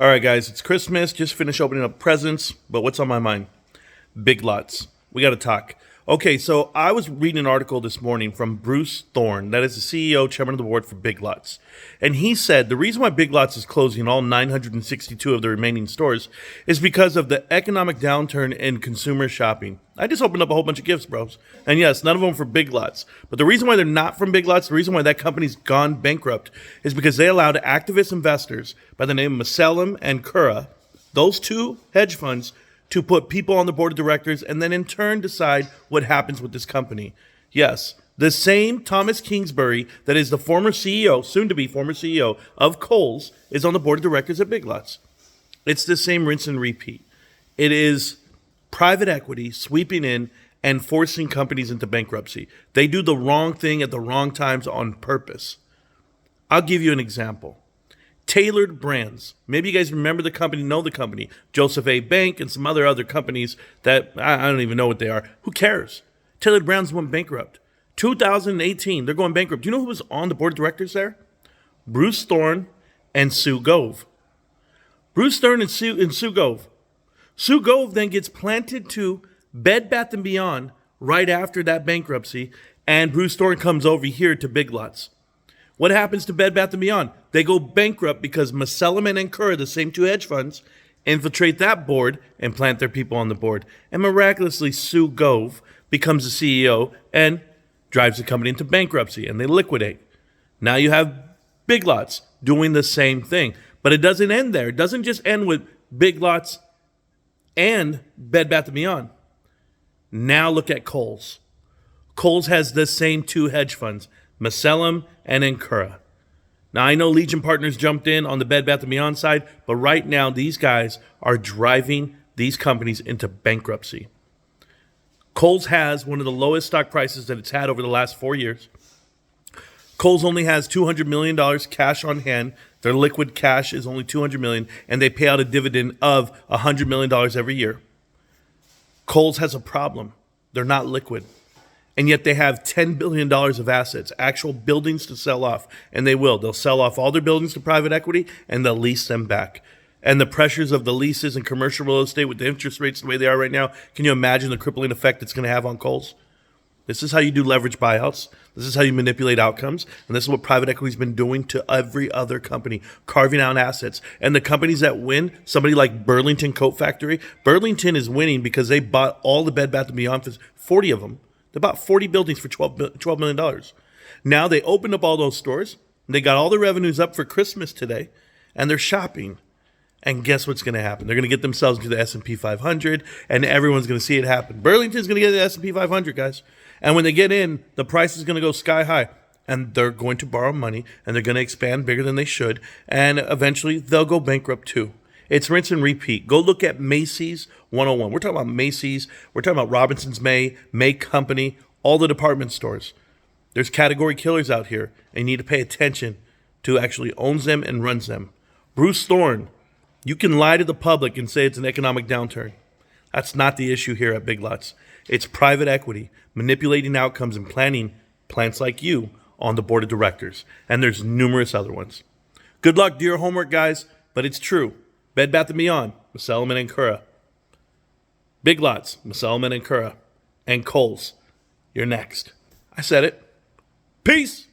All right, guys, it's Christmas. Just finished opening up presents, but what's on my mind? Big Lots. We got to talk. Okay, so I was reading an article this morning from Bruce Thorne, that is the CEO, chairman of the board for Big Lots. And he said the reason why Big Lots is closing all 962 of the remaining stores is because of the economic downturn in consumer shopping. I just opened up a whole bunch of gifts, bros. And yes, none of them for Big Lots. But the reason why they're not from Big Lots, the reason why that company's gone bankrupt, is because they allowed activist investors by the name of Masellam and Kura, those two hedge funds, to put people on the board of directors and then in turn decide what happens with this company. Yes, the same Thomas Kingsbury that is the former CEO, soon to be former CEO of Kohl's, is on the board of directors at Big Lots. It's the same rinse and repeat. It is private equity sweeping in and forcing companies into bankruptcy. They do the wrong thing at the wrong times on purpose. I'll give you an example. Tailored Brands. Maybe you guys remember the company, know the company. Joseph A. Bank and some other companies that I don't even know what they are. Who cares? Tailored Brands went bankrupt. 2018, they're going bankrupt. Do you know who was on the board of directors there? Bruce Thorne and Sue Gove. Bruce Thorne and Sue Gove. Sue Gove then gets planted to Bed Bath & Beyond right after that bankruptcy, and Bruce Thorne comes over here to Big Lots. What happens to Bed Bath & Beyond? They go bankrupt because Masellam and Kura, the same two hedge funds, infiltrate that board and plant their people on the board. And miraculously, Sue Gove becomes the CEO and drives the company into bankruptcy, and they liquidate. Now you have Big Lots doing the same thing. But it doesn't end there. It doesn't just end with Big Lots and Bed Bath & Beyond. Now look at Kohl's. Kohl's has the same two hedge funds, Masellam and Kura. Now, I know Legion Partners jumped in on the Bed Bath & Beyond side, but right now these guys are driving these companies into bankruptcy. Kohl's has one of the lowest stock prices that it's had over the last 4 years. Kohl's only has $200 million cash on hand. Their liquid cash is only $200 million, and they pay out a dividend of $100 million every year. Kohl's has a problem. They're not liquid. And yet they have $10 billion of assets, actual buildings to sell off. And they will. They'll sell off all their buildings to private equity and they'll lease them back. And the pressures of the leases and commercial real estate with the interest rates the way they are right now, can you imagine the crippling effect it's going to have on Kohl's? This is how you do leverage buyouts. This is how you manipulate outcomes. And this is what private equity's been doing to every other company, carving out assets. And the companies that win, somebody like Burlington Coat Factory, Burlington is winning because they bought all the Bed Bath & Beyond, 40 of them. They bought 40 buildings for $12 million. Now they opened up all those stores. They got all the revenues up for Christmas today, and they're shopping. And guess what's going to happen? They're going to get themselves to the S&P 500, and everyone's going to see it happen. Burlington's going to get the S&P 500, guys. And when they get in, the price is going to go sky high. And they're going to borrow money, and they're going to expand bigger than they should. And eventually, they'll go bankrupt too. It's rinse and repeat. Go look at Macy's 101. We're talking about Macy's. We're talking about Robinson's May Company, all the department stores. There's category killers out here, and you need to pay attention to who actually owns them and runs them. Bruce Thorne, you can lie to the public and say it's an economic downturn. That's not the issue here at Big Lots. It's private equity, manipulating outcomes and planning plants like you on the board of directors. And there's numerous other ones. Good luck, do your homework, guys, but it's true. Bed Bath & Beyond, Masellam and Kura. Big Lots, Masellam and Kura. And Kohl's, you're next. I said it. Peace.